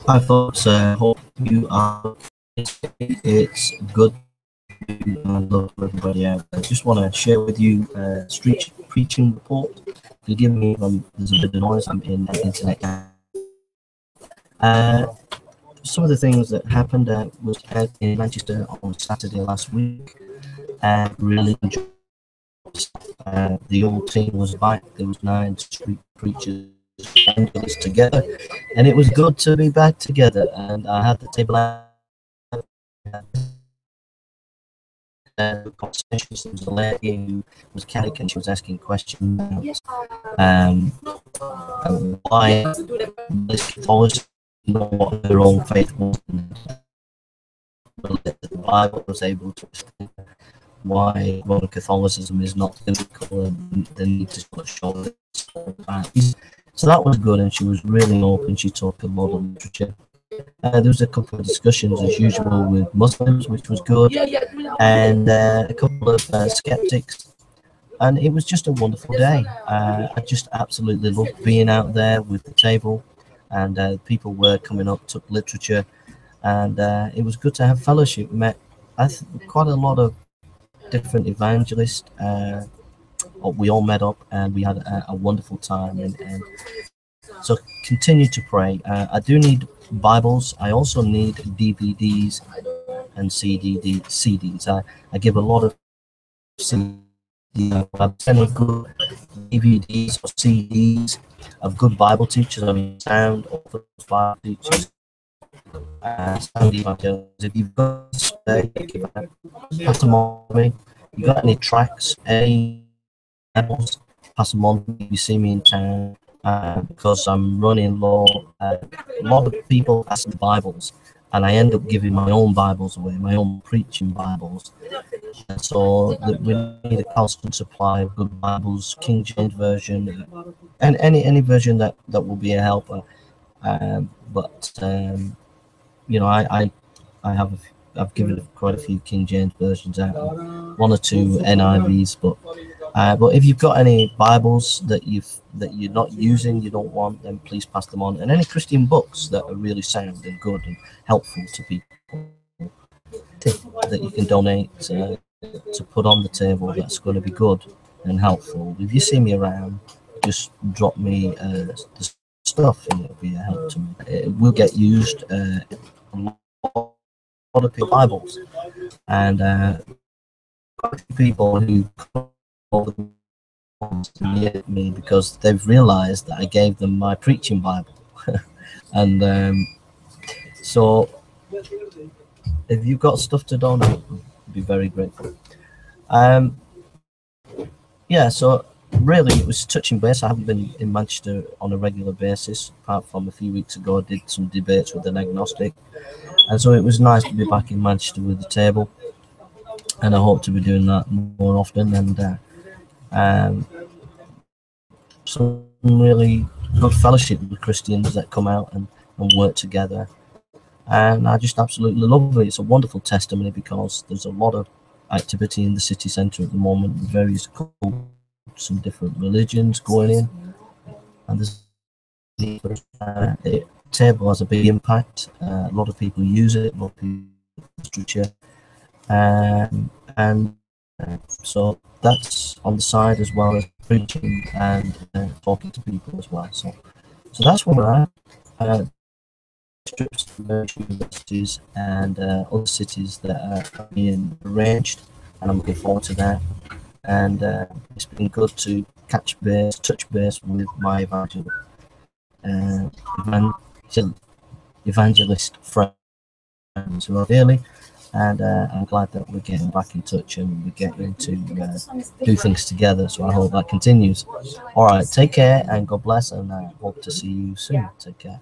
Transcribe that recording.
Hi folks, hope you are. It's good to love everybody out there. I just want to share with you street preaching report. Forgive me if there's a bit of noise. I'm in internet. Some of the things that happened was in Manchester on Saturday last week. Really enjoyed. The old team was back. There was 9 street preachers together, and it was good to be back together. And I had the table out. Conversations. There was a lady who was Catholic and she was asking questions why Catholics know what their own faith was. The Bible was able to explain why Roman Catholicism is not biblical and they need to sort of show this. So that was good, and she was really open. She talked a lot of literature. There was a couple of discussions as usual with Muslims, which was good, and a couple of skeptics, and it was just a wonderful day. I just absolutely loved being out there with the table, and people were coming up, took literature, and it was good to have fellowship. Met quite a lot of different evangelists. We all met up and we had a wonderful time, and so continue to pray. I do need Bibles. I also need DVDs and CDs. I give a lot of CDs. I'm sending good DVDs or CDs of good Bible teachers. I mean, sound of Bible teachers. Sound evangelicals. If you've got spare, pass them on to me. You got any tracks, any Bibles, pass them on. If you see me in town. Because I'm running low. A lot of people ask for Bibles, and I end up giving my own Bibles away, my own preaching Bibles. And so we need a constant supply of good Bibles, King James version, and any version that will be a helper. You know, I've given quite a few King James versions out, 1 or 2 NIVs, but if you've got any Bibles that you're not using, you don't want, then please pass them on. And any Christian books that are really sound and good and helpful to people that you can donate to put on the table, that's going to be good and helpful. If you see me around, just drop me the stuff and it'll be a help to me. It will get used a lot of people Bibles, and people who me because they've realized that I gave them my preaching Bible. And so if you've got stuff to donate, I'd be very grateful. Yeah, so really it was touching base. I haven't been in Manchester on a regular basis, apart from a few weeks ago I did some debates with an agnostic, and so it was nice to be back in Manchester with the table, and I hope to be doing that more often. And some really good fellowship with Christians that come out and work together, and I just absolutely love it. It's a wonderful testimony because there's a lot of activity in the city centre at the moment, various cults, some different religions going in, and there's table has a big impact. A lot of people use it, a lot of people and so that's on the side as well as preaching and talking to people as well. So that's where we're at. Trips to various universities and other cities that are being arranged, and I'm looking forward to that. And it's been good to touch base with my evangelist friends who are daily. And I'm glad that we're getting back in touch and we're getting to do things together. So I hope that continues. All right, take care and God bless, and I hope to see you soon. Take care.